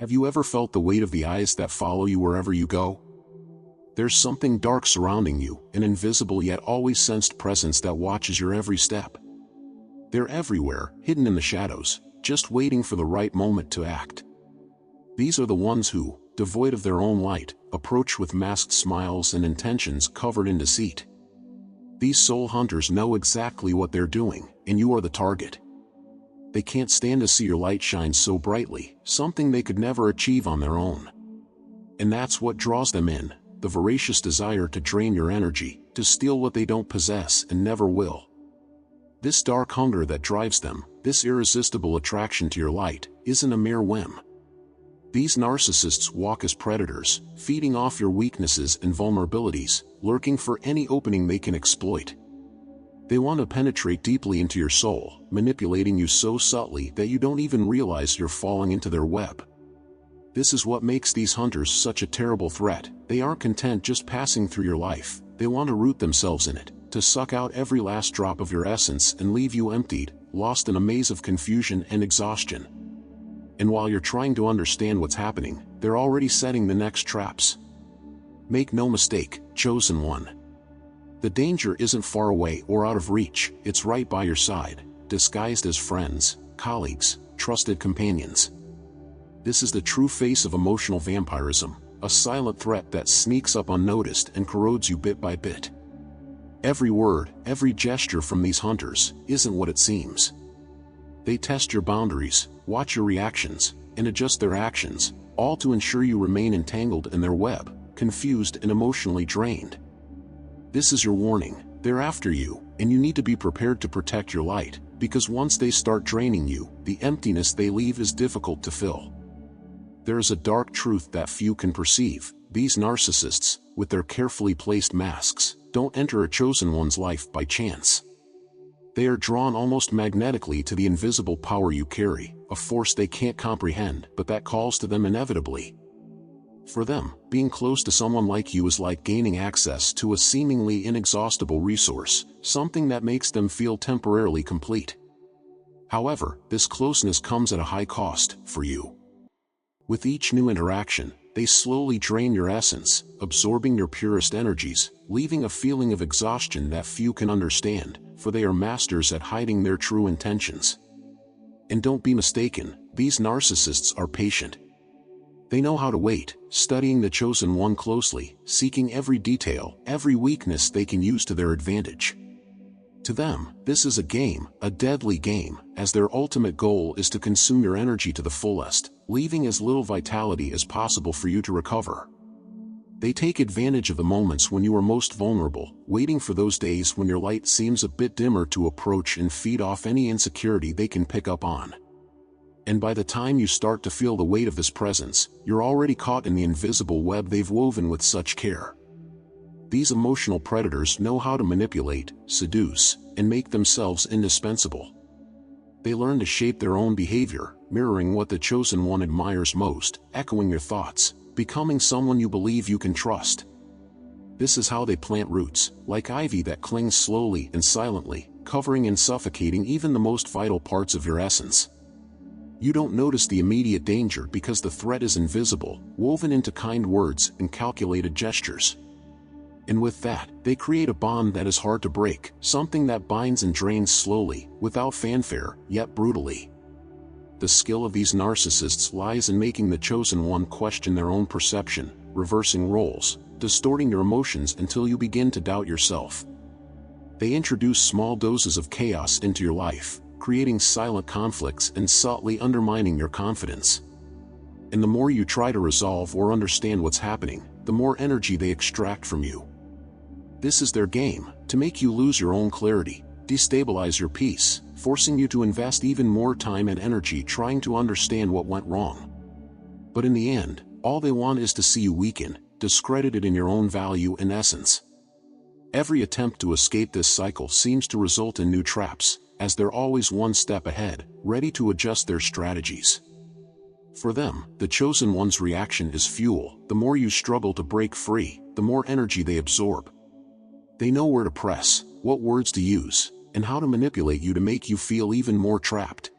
Have you ever felt the weight of the eyes that follow you wherever you go? There's something dark surrounding you, an invisible yet always sensed presence that watches your every step. They're everywhere, hidden in the shadows, just waiting for the right moment to act. These are the ones who, devoid of their own light, approach with masked smiles and intentions covered in deceit. These soul hunters know exactly what they're doing, and you are the target. They can't stand to see your light shine so brightly, something they could never achieve on their own. And that's what draws them in, the voracious desire to drain your energy, to steal what they don't possess and never will. This dark hunger that drives them, this irresistible attraction to your light, isn't a mere whim. These narcissists walk as predators, feeding off your weaknesses and vulnerabilities, lurking for any opening they can exploit. They want to penetrate deeply into your soul, manipulating you so subtly that you don't even realize you're falling into their web. This is what makes these hunters such a terrible threat. They aren't content just passing through your life, they want to root themselves in it, to suck out every last drop of your essence and leave you emptied, lost in a maze of confusion and exhaustion. And while you're trying to understand what's happening, they're already setting the next traps. Make no mistake, chosen one. The danger isn't far away or out of reach, it's right by your side, disguised as friends, colleagues, trusted companions. This is the true face of emotional vampirism, a silent threat that sneaks up unnoticed and corrodes you bit by bit. Every word, every gesture from these hunters, isn't what it seems. They test your boundaries, watch your reactions, and adjust their actions, all to ensure you remain entangled in their web, confused and emotionally drained. This is your warning, they're after you, and you need to be prepared to protect your light, because once they start draining you, the emptiness they leave is difficult to fill. There is a dark truth that few can perceive. These narcissists, with their carefully placed masks, don't enter a chosen one's life by chance. They are drawn almost magnetically to the invisible power you carry, a force they can't comprehend but that calls to them inevitably. For them, being close to someone like you is like gaining access to a seemingly inexhaustible resource, something that makes them feel temporarily complete. However, this closeness comes at a high cost for you. With each new interaction, they slowly drain your essence, absorbing your purest energies, leaving a feeling of exhaustion that few can understand, for they are masters at hiding their true intentions. And don't be mistaken, these narcissists are patient. They know how to wait, studying the chosen one closely, seeking every detail, every weakness they can use to their advantage. To them, this is a game, a deadly game, as their ultimate goal is to consume your energy to the fullest, leaving as little vitality as possible for you to recover. They take advantage of the moments when you are most vulnerable, waiting for those days when your light seems a bit dimmer to approach and feed off any insecurity they can pick up on. And by the time you start to feel the weight of this presence, you're already caught in the invisible web they've woven with such care. These emotional predators know how to manipulate, seduce, and make themselves indispensable. They learn to shape their own behavior, mirroring what the chosen one admires most, echoing your thoughts, becoming someone you believe you can trust. This is how they plant roots, like ivy that clings slowly and silently, covering and suffocating even the most vital parts of your essence. You don't notice the immediate danger because the threat is invisible, woven into kind words and calculated gestures. And with that, they create a bond that is hard to break, something that binds and drains slowly, without fanfare, yet brutally. The skill of these narcissists lies in making the chosen one question their own perception, reversing roles, distorting your emotions until you begin to doubt yourself. They introduce small doses of chaos into your life, creating silent conflicts and subtly undermining your confidence. And the more you try to resolve or understand what's happening, the more energy they extract from you. This is their game, to make you lose your own clarity, destabilize your peace, forcing you to invest even more time and energy trying to understand what went wrong. But in the end, all they want is to see you weaken, discredited in your own value and essence. Every attempt to escape this cycle seems to result in new traps, as they're always one step ahead, ready to adjust their strategies. For them, the chosen one's reaction is fuel. The more you struggle to break free, the more energy they absorb. They know where to press, what words to use, and how to manipulate you to make you feel even more trapped.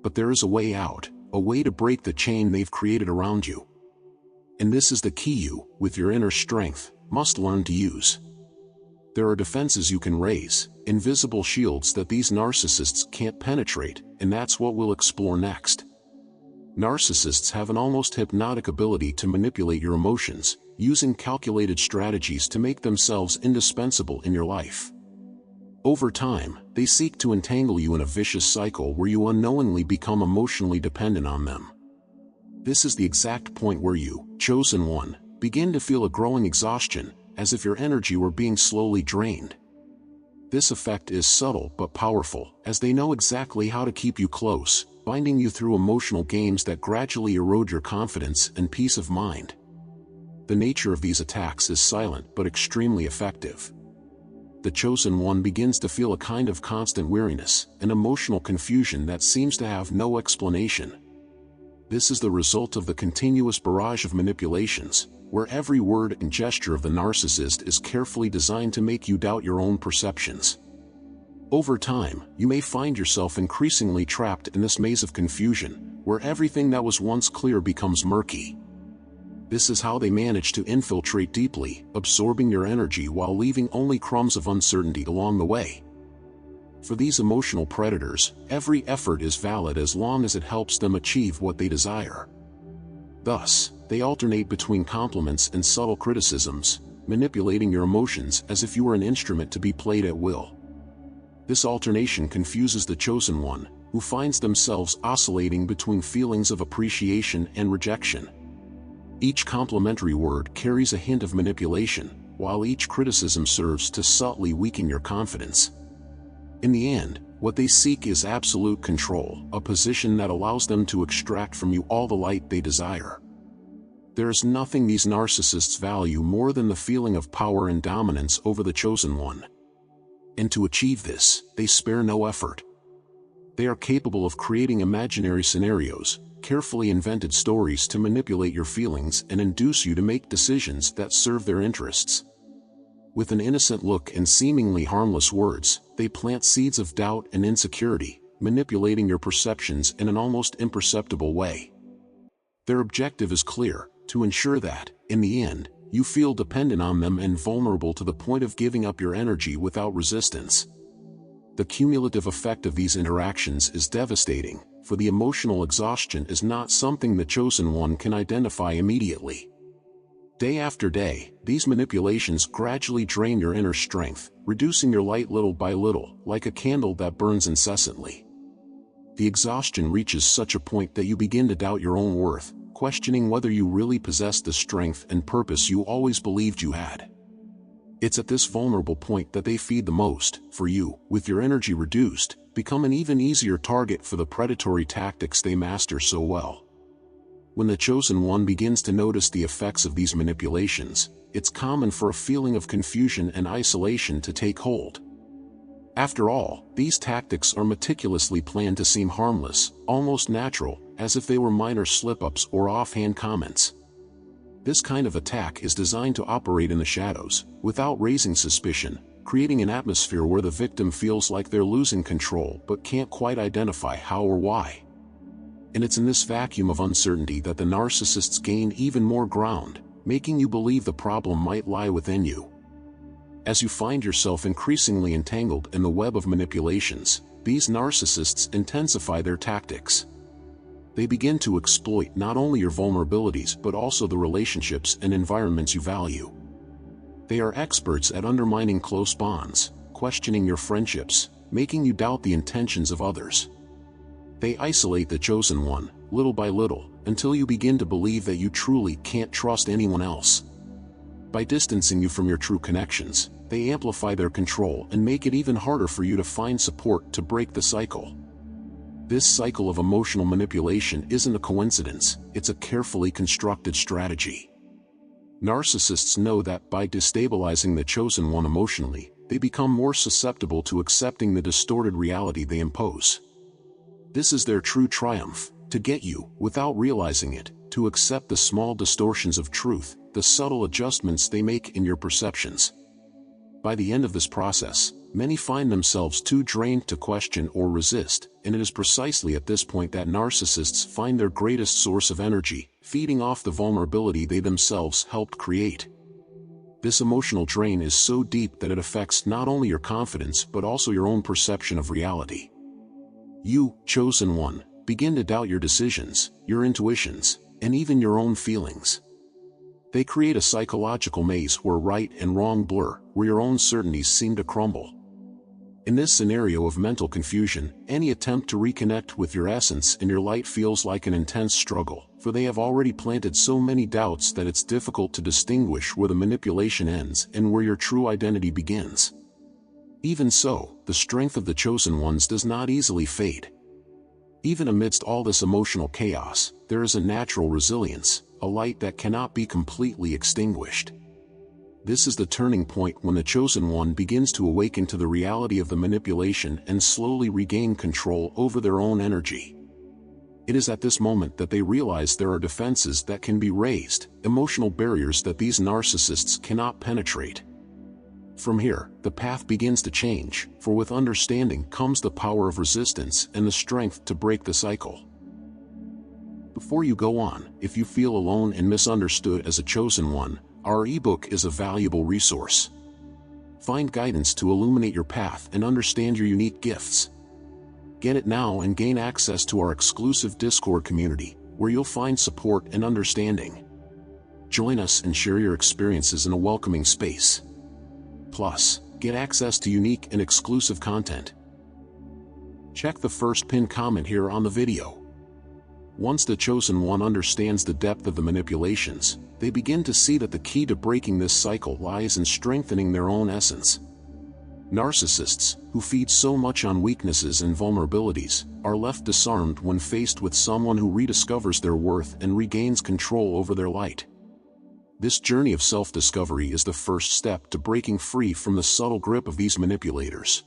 But there is a way out, a way to break the chain they've created around you. And this is the key you, with your inner strength, must learn to use. There are defenses you can raise, invisible shields that these narcissists can't penetrate, and that's what we'll explore next. Narcissists have an almost hypnotic ability to manipulate your emotions, using calculated strategies to make themselves indispensable in your life. Over time, they seek to entangle you in a vicious cycle where you unknowingly become emotionally dependent on them. This is the exact point where you, chosen one, begin to feel a growing exhaustion, as if your energy were being slowly drained. This effect is subtle but powerful, as they know exactly how to keep you close, binding you through emotional games that gradually erode your confidence and peace of mind. The nature of these attacks is silent but extremely effective. The chosen one begins to feel a kind of constant weariness, an emotional confusion that seems to have no explanation. This is the result of the continuous barrage of manipulations, where every word and gesture of the narcissist is carefully designed to make you doubt your own perceptions. Over time, you may find yourself increasingly trapped in this maze of confusion, where everything that was once clear becomes murky. This is how they manage to infiltrate deeply, absorbing your energy while leaving only crumbs of uncertainty along the way. For these emotional predators, every effort is valid as long as it helps them achieve what they desire. Thus, they alternate between compliments and subtle criticisms, manipulating your emotions as if you were an instrument to be played at will. This alternation confuses the chosen one, who finds themselves oscillating between feelings of appreciation and rejection. Each complimentary word carries a hint of manipulation, while each criticism serves to subtly weaken your confidence. In the end, what they seek is absolute control, a position that allows them to extract from you all the light they desire. There is nothing these narcissists value more than the feeling of power and dominance over the chosen one. And to achieve this, they spare no effort. They are capable of creating imaginary scenarios, carefully invented stories to manipulate your feelings and induce you to make decisions that serve their interests. With an innocent look and seemingly harmless words, they plant seeds of doubt and insecurity, manipulating your perceptions in an almost imperceptible way. Their objective is clear: to ensure that, in the end, you feel dependent on them and vulnerable to the point of giving up your energy without resistance. The cumulative effect of these interactions is devastating, for the emotional exhaustion is not something the chosen one can identify immediately. Day after day, these manipulations gradually drain your inner strength, reducing your light little by little, like a candle that burns incessantly. The exhaustion reaches such a point that you begin to doubt your own worth, questioning whether you really possess the strength and purpose you always believed you had. It's at this vulnerable point that they feed the most, for you, with your energy reduced, become an even easier target for the predatory tactics they master so well. When the chosen one begins to notice the effects of these manipulations, it's common for a feeling of confusion and isolation to take hold. After all, these tactics are meticulously planned to seem harmless, almost natural, as if they were minor slip-ups or offhand comments. This kind of attack is designed to operate in the shadows, without raising suspicion, creating an atmosphere where the victim feels like they're losing control but can't quite identify how or why. And it's in this vacuum of uncertainty that the narcissists gain even more ground, making you believe the problem might lie within you. As you find yourself increasingly entangled in the web of manipulations, these narcissists intensify their tactics. They begin to exploit not only your vulnerabilities but also the relationships and environments you value. They are experts at undermining close bonds, questioning your friendships, making you doubt the intentions of others. They isolate the chosen one, little by little, until you begin to believe that you truly can't trust anyone else. By distancing you from your true connections, they amplify their control and make it even harder for you to find support to break the cycle. This cycle of emotional manipulation isn't a coincidence, it's a carefully constructed strategy. Narcissists know that by destabilizing the chosen one emotionally, they become more susceptible to accepting the distorted reality they impose. This is their true triumph, to get you, without realizing it, to accept the small distortions of truth, the subtle adjustments they make in your perceptions. By the end of this process, many find themselves too drained to question or resist, and it is precisely at this point that narcissists find their greatest source of energy, feeding off the vulnerability they themselves helped create. This emotional drain is so deep that it affects not only your confidence but also your own perception of reality. You, chosen one, begin to doubt your decisions, your intuitions, and even your own feelings. They create a psychological maze where right and wrong blur, where your own certainties seem to crumble. In this scenario of mental confusion, any attempt to reconnect with your essence and your light feels like an intense struggle, for they have already planted so many doubts that it's difficult to distinguish where the manipulation ends and where your true identity begins. Even so, the strength of the chosen ones does not easily fade. Even amidst all this emotional chaos, there is a natural resilience, a light that cannot be completely extinguished. This is the turning point when the chosen one begins to awaken to the reality of the manipulation and slowly regain control over their own energy. It is at this moment that they realize there are defenses that can be raised, emotional barriers that these narcissists cannot penetrate. From here, the path begins to change, for with understanding comes the power of resistance and the strength to break the cycle. Before you go on, if you feel alone and misunderstood as a chosen one, our ebook is a valuable resource. Find guidance to illuminate your path and understand your unique gifts. Get it now and gain access to our exclusive Discord community, where you'll find support and understanding. Join us and share your experiences in a welcoming space. Plus, get access to unique and exclusive content. Check the first pinned comment here on the video. Once the chosen one understands the depth of the manipulations, they begin to see that the key to breaking this cycle lies in strengthening their own essence. Narcissists, who feed so much on weaknesses and vulnerabilities, are left disarmed when faced with someone who rediscovers their worth and regains control over their light. This journey of self-discovery is the first step to breaking free from the subtle grip of these manipulators.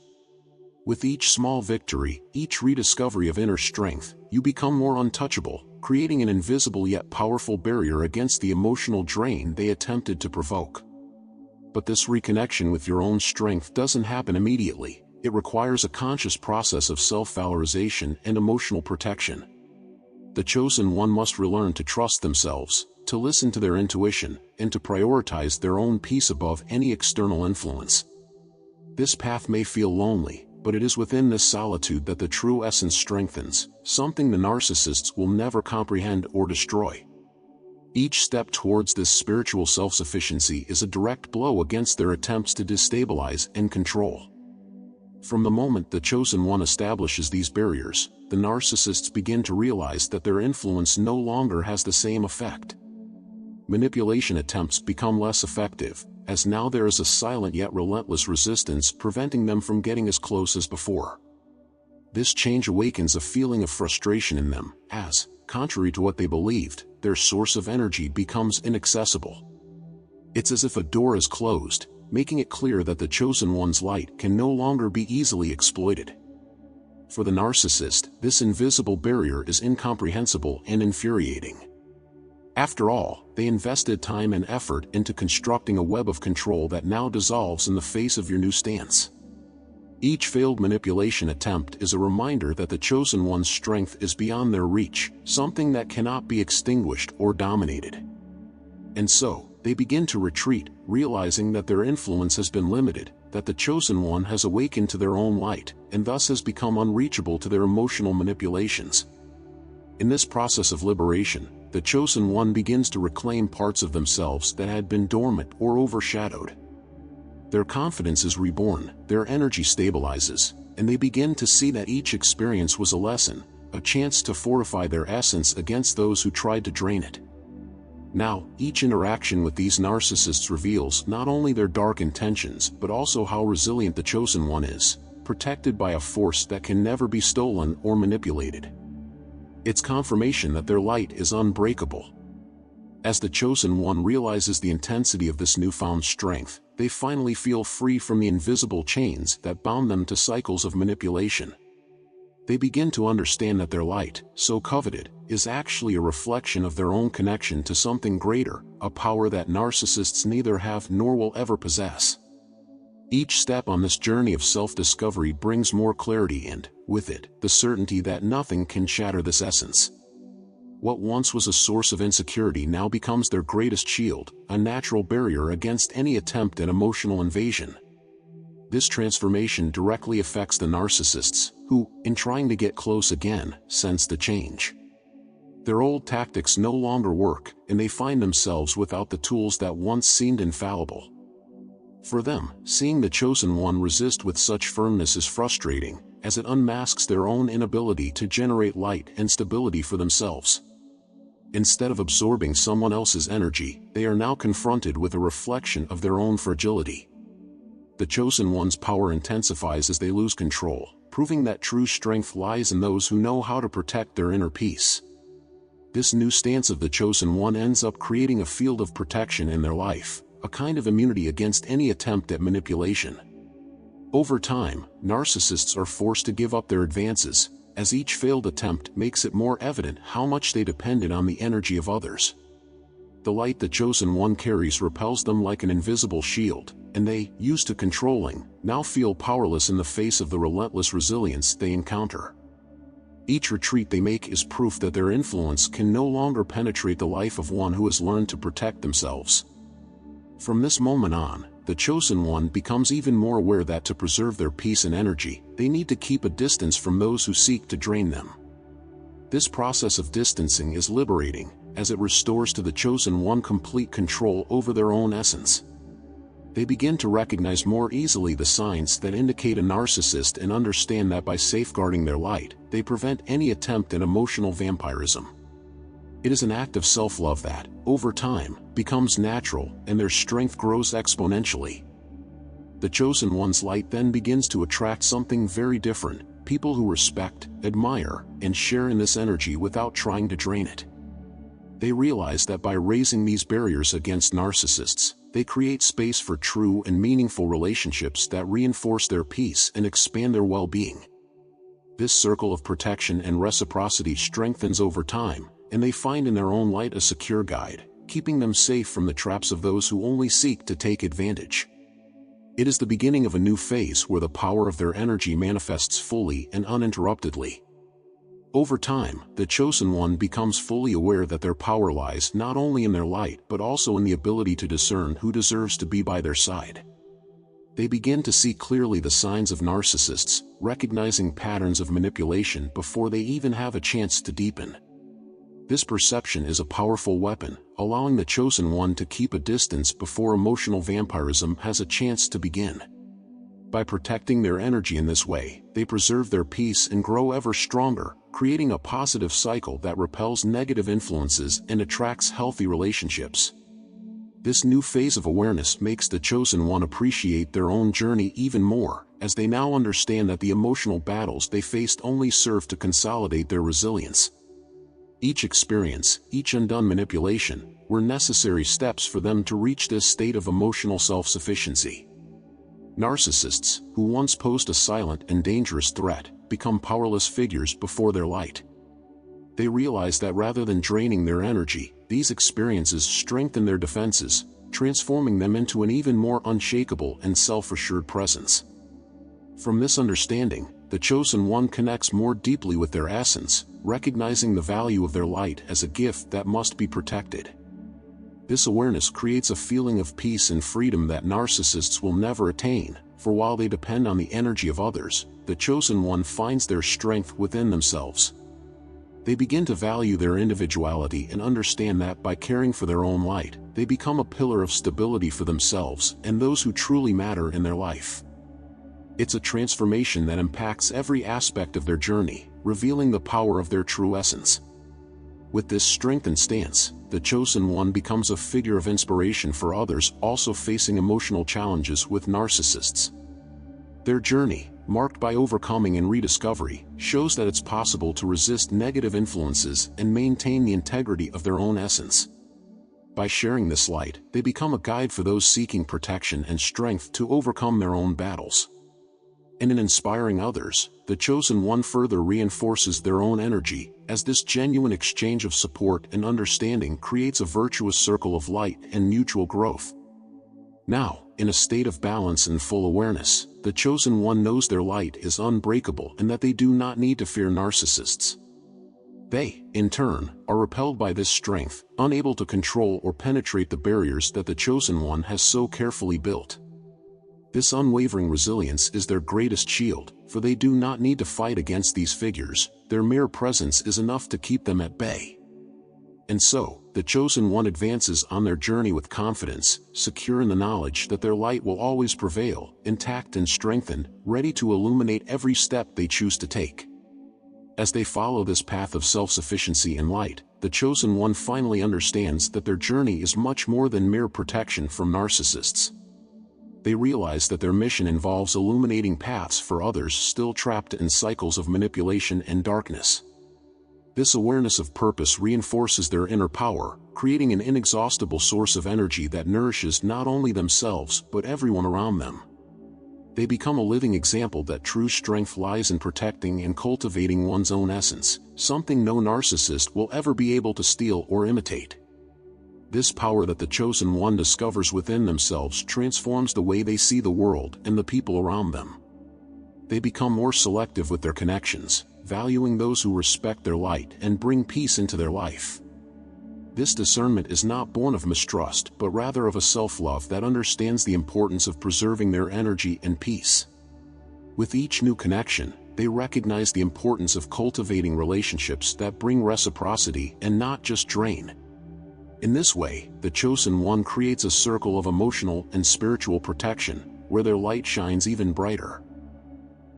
With each small victory, each rediscovery of inner strength, you become more untouchable, creating an invisible yet powerful barrier against the emotional drain they attempted to provoke. But this reconnection with your own strength doesn't happen immediately. It requires a conscious process of self-valorization and emotional protection. The chosen one must relearn to trust themselves, to listen to their intuition, and to prioritize their own peace above any external influence. This path may feel lonely, but it is within this solitude that the true essence strengthens, something the narcissists will never comprehend or destroy. Each step towards this spiritual self-sufficiency is a direct blow against their attempts to destabilize and control. From the moment the chosen one establishes these barriers, the narcissists begin to realize that their influence no longer has the same effect. Manipulation attempts become less effective, as now there is a silent yet relentless resistance preventing them from getting as close as before. This change awakens a feeling of frustration in them, as, contrary to what they believed, their source of energy becomes inaccessible. It's as if a door is closed, making it clear that the chosen one's light can no longer be easily exploited. For the narcissist, this invisible barrier is incomprehensible and infuriating. After all, they invested time and effort into constructing a web of control that now dissolves in the face of your new stance. Each failed manipulation attempt is a reminder that the chosen one's strength is beyond their reach, something that cannot be extinguished or dominated. And so, they begin to retreat, realizing that their influence has been limited, that the chosen one has awakened to their own light, and thus has become unreachable to their emotional manipulations. In this process of liberation, the chosen one begins to reclaim parts of themselves that had been dormant or overshadowed. Their confidence is reborn, their energy stabilizes, and they begin to see that each experience was a lesson, a chance to fortify their essence against those who tried to drain it. Now, each interaction with these narcissists reveals not only their dark intentions but also how resilient the chosen one is, protected by a force that can never be stolen or manipulated. It's confirmation that their light is unbreakable. As the chosen one realizes the intensity of this newfound strength, they finally feel free from the invisible chains that bound them to cycles of manipulation. They begin to understand that their light, so coveted, is actually a reflection of their own connection to something greater, a power that narcissists neither have nor will ever possess. Each step on this journey of self-discovery brings more clarity and, with it, the certainty that nothing can shatter this essence. What once was a source of insecurity now becomes their greatest shield, a natural barrier against any attempt at emotional invasion. This transformation directly affects the narcissists, who, in trying to get close again, sense the change. Their old tactics no longer work, and they find themselves without the tools that once seemed infallible. For them, seeing the chosen one resist with such firmness is frustrating, as it unmasks their own inability to generate light and stability for themselves. Instead of absorbing someone else's energy, they are now confronted with a reflection of their own fragility. The chosen one's power intensifies as they lose control, proving that true strength lies in those who know how to protect their inner peace. This new stance of the chosen one ends up creating a field of protection in their life, a kind of immunity against any attempt at manipulation. Over time, narcissists are forced to give up their advances, as each failed attempt makes it more evident how much they depended on the energy of others. The light the chosen one carries repels them like an invisible shield, and they, used to controlling, now feel powerless in the face of the relentless resilience they encounter. Each retreat they make is proof that their influence can no longer penetrate the life of one who has learned to protect themselves. From this moment on, the chosen one becomes even more aware that to preserve their peace and energy, they need to keep a distance from those who seek to drain them. This process of distancing is liberating, as it restores to the chosen one complete control over their own essence. They begin to recognize more easily the signs that indicate a narcissist and understand that by safeguarding their light, they prevent any attempt at emotional vampirism. It is an act of self-love that, over time, becomes natural, and their strength grows exponentially. The chosen one's light then begins to attract something very different, people who respect, admire, and share in this energy without trying to drain it. They realize that by raising these barriers against narcissists, they create space for true and meaningful relationships that reinforce their peace and expand their well-being. This circle of protection and reciprocity strengthens over time, and they find in their own light a secure guide, keeping them safe from the traps of those who only seek to take advantage. It is the beginning of a new phase where the power of their energy manifests fully and uninterruptedly. Over time, the chosen one becomes fully aware that their power lies not only in their light but also in the ability to discern who deserves to be by their side. They begin to see clearly the signs of narcissists, recognizing patterns of manipulation before they even have a chance to deepen. This perception is a powerful weapon, allowing the chosen one to keep a distance before emotional vampirism has a chance to begin. By protecting their energy in this way, they preserve their peace and grow ever stronger, creating a positive cycle that repels negative influences and attracts healthy relationships. This new phase of awareness makes the chosen one appreciate their own journey even more, as they now understand that the emotional battles they faced only served to consolidate their resilience. Each experience, each undone manipulation, were necessary steps for them to reach this state of emotional self-sufficiency. Narcissists, who once posed a silent and dangerous threat, become powerless figures before their light. They realize that rather than draining their energy, these experiences strengthen their defenses, transforming them into an even more unshakable and self-assured presence. From this understanding, the chosen one connects more deeply with their essence, recognizing the value of their light as a gift that must be protected. This awareness creates a feeling of peace and freedom that narcissists will never attain, for while they depend on the energy of others, the chosen one finds their strength within themselves. They begin to value their individuality and understand that by caring for their own light, they become a pillar of stability for themselves and those who truly matter in their life. It's a transformation that impacts every aspect of their journey, revealing the power of their true essence. With this strengthened stance, the chosen one becomes a figure of inspiration for others also facing emotional challenges with narcissists. Their journey, marked by overcoming and rediscovery, shows that it's possible to resist negative influences and maintain the integrity of their own essence. By sharing this light, they become a guide for those seeking protection and strength to overcome their own battles. And in inspiring others, the chosen one further reinforces their own energy, as this genuine exchange of support and understanding creates a virtuous circle of light and mutual growth. Now, in a state of balance and full awareness, the chosen one knows their light is unbreakable and that they do not need to fear narcissists. They, in turn, are repelled by this strength, unable to control or penetrate the barriers that the chosen one has so carefully built. This unwavering resilience is their greatest shield, for they do not need to fight against these figures, their mere presence is enough to keep them at bay. And so, the chosen one advances on their journey with confidence, secure in the knowledge that their light will always prevail, intact and strengthened, ready to illuminate every step they choose to take. As they follow this path of self-sufficiency and light, the chosen one finally understands that their journey is much more than mere protection from narcissists. They realize that their mission involves illuminating paths for others still trapped in cycles of manipulation and darkness. This awareness of purpose reinforces their inner power, creating an inexhaustible source of energy that nourishes not only themselves but everyone around them. They become a living example that true strength lies in protecting and cultivating one's own essence, something no narcissist will ever be able to steal or imitate. This power that the chosen one discovers within themselves transforms the way they see the world and the people around them. They become more selective with their connections, valuing those who respect their light and bring peace into their life. This discernment is not born of mistrust but rather of a self-love that understands the importance of preserving their energy and peace. With each new connection, they recognize the importance of cultivating relationships that bring reciprocity and not just drain. In this way, the chosen one creates a circle of emotional and spiritual protection, where their light shines even brighter.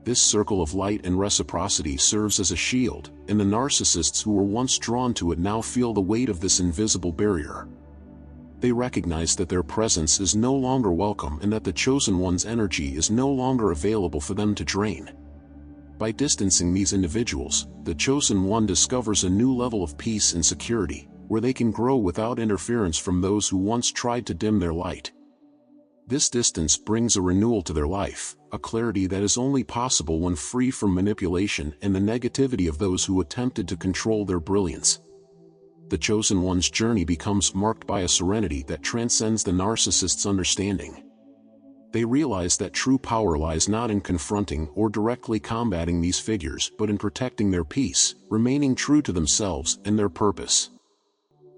This circle of light and reciprocity serves as a shield, and the narcissists who were once drawn to it now feel the weight of this invisible barrier. They recognize that their presence is no longer welcome and that the chosen one's energy is no longer available for them to drain. By distancing these individuals, the chosen one discovers a new level of peace and security, where they can grow without interference from those who once tried to dim their light. This distance brings a renewal to their life, a clarity that is only possible when free from manipulation and the negativity of those who attempted to control their brilliance. The chosen one's journey becomes marked by a serenity that transcends the narcissist's understanding. They realize that true power lies not in confronting or directly combating these figures but in protecting their peace, remaining true to themselves and their purpose.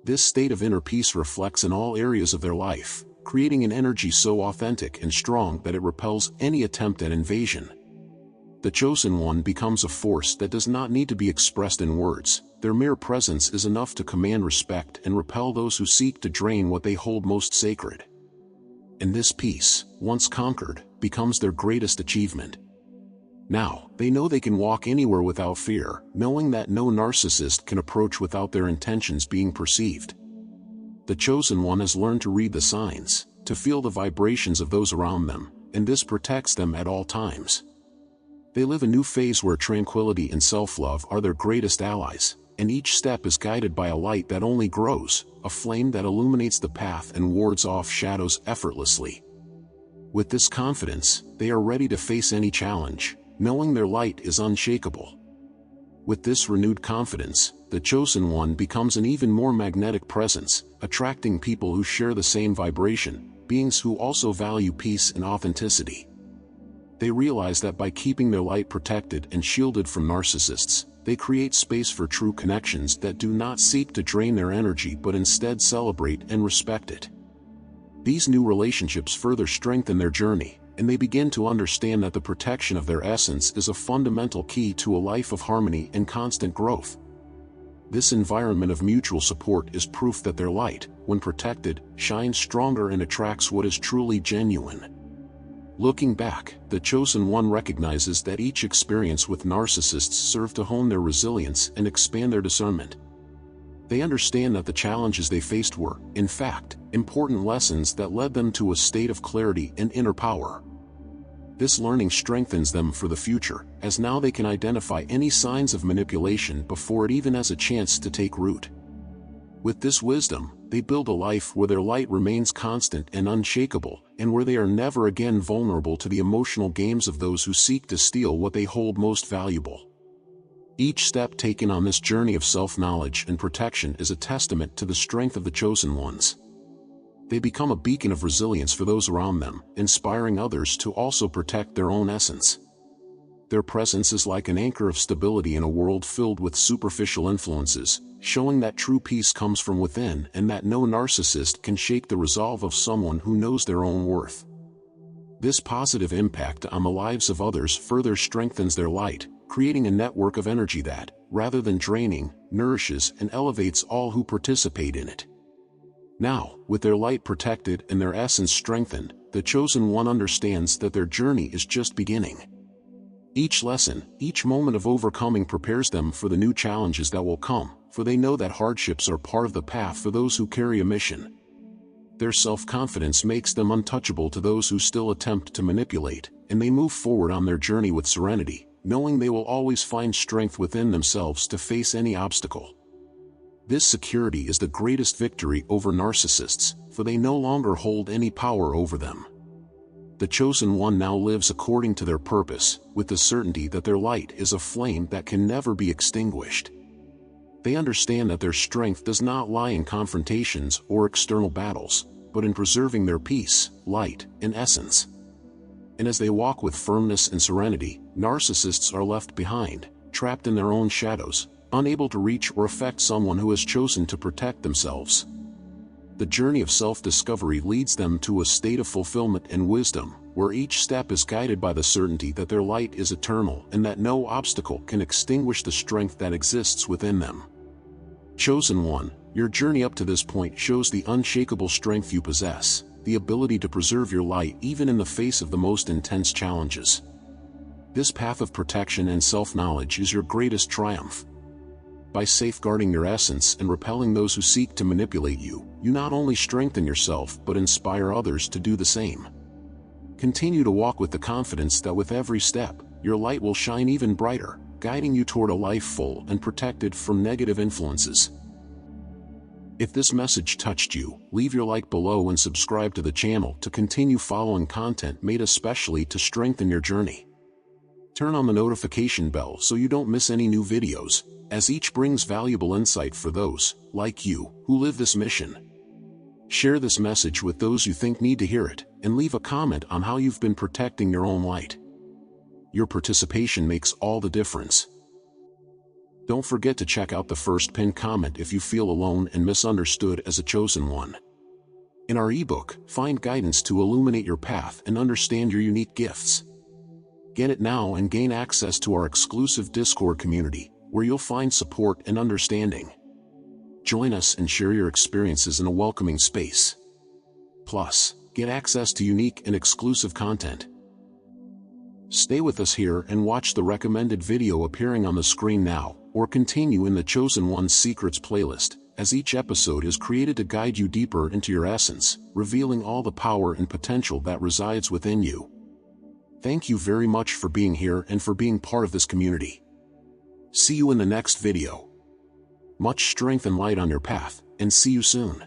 This state of inner peace reflects in all areas of their life, creating an energy so authentic and strong that it repels any attempt at invasion. The chosen one becomes a force that does not need to be expressed in words. Their mere presence is enough to command respect and repel those who seek to drain what they hold most sacred. And this peace, once conquered, becomes their greatest achievement. Now, they know they can walk anywhere without fear, knowing that no narcissist can approach without their intentions being perceived. The chosen one has learned to read the signs, to feel the vibrations of those around them, and this protects them at all times. They live a new phase where tranquility and self-love are their greatest allies, and each step is guided by a light that only grows, a flame that illuminates the path and wards off shadows effortlessly. With this confidence, they are ready to face any challenge, knowing their light is unshakable. With this renewed confidence, the chosen one becomes an even more magnetic presence, attracting people who share the same vibration, beings who also value peace and authenticity. They realize that by keeping their light protected and shielded from narcissists, they create space for true connections that do not seek to drain their energy but instead celebrate and respect it. These new relationships further strengthen their journey, and they begin to understand that the protection of their essence is a fundamental key to a life of harmony and constant growth. This environment of mutual support is proof that their light, when protected, shines stronger and attracts what is truly genuine. Looking back, the chosen one recognizes that each experience with narcissists served to hone their resilience and expand their discernment. They understand that the challenges they faced were, in fact, important lessons that led them to a state of clarity and inner power. This learning strengthens them for the future, as now they can identify any signs of manipulation before it even has a chance to take root. With this wisdom, they build a life where their light remains constant and unshakable, and where they are never again vulnerable to the emotional games of those who seek to steal what they hold most valuable. Each step taken on this journey of self-knowledge and protection is a testament to the strength of the chosen ones. They become a beacon of resilience for those around them, inspiring others to also protect their own essence. Their presence is like an anchor of stability in a world filled with superficial influences, showing that true peace comes from within and that no narcissist can shake the resolve of someone who knows their own worth. This positive impact on the lives of others further strengthens their light, creating a network of energy that, rather than draining, nourishes and elevates all who participate in it. Now, with their light protected and their essence strengthened, the chosen one understands that their journey is just beginning. Each lesson, each moment of overcoming prepares them for the new challenges that will come, for they know that hardships are part of the path for those who carry a mission. Their self-confidence makes them untouchable to those who still attempt to manipulate, and they move forward on their journey with serenity, knowing they will always find strength within themselves to face any obstacle. This security is the greatest victory over narcissists, for they no longer hold any power over them. The chosen one now lives according to their purpose, with the certainty that their light is a flame that can never be extinguished. They understand that their strength does not lie in confrontations or external battles, but in preserving their peace, light, and essence. And as they walk with firmness and serenity, narcissists are left behind, trapped in their own shadows, unable to reach or affect someone who has chosen to protect themselves. The journey of self-discovery leads them to a state of fulfillment and wisdom, where each step is guided by the certainty that their light is eternal and that no obstacle can extinguish the strength that exists within them. Chosen one, your journey up to this point shows the unshakable strength you possess, the ability to preserve your light even in the face of the most intense challenges. This path of protection and self-knowledge is your greatest triumph. By safeguarding your essence and repelling those who seek to manipulate you, you not only strengthen yourself but inspire others to do the same. Continue to walk with the confidence that with every step, your light will shine even brighter, guiding you toward a life full and protected from negative influences. If this message touched you, leave your like below and subscribe to the channel to continue following content made especially to strengthen your journey. Turn on the notification bell so you don't miss any new videos, as each brings valuable insight for those, like you, who live this mission. Share this message with those you think need to hear it, and leave a comment on how you've been protecting your own light. Your participation makes all the difference. Don't forget to check out the first pinned comment if you feel alone and misunderstood as a chosen one. In our ebook, find guidance to illuminate your path and understand your unique gifts. Get it now and gain access to our exclusive Discord community, where you'll find support and understanding. Join us and share your experiences in a welcoming space. Plus, get access to unique and exclusive content. Stay with us here and watch the recommended video appearing on the screen now, or continue in the Chosen One's Secrets playlist, as each episode is created to guide you deeper into your essence, revealing all the power and potential that resides within you. Thank you very much for being here and for being part of this community. See you in the next video. Much strength and light on your path, and see you soon.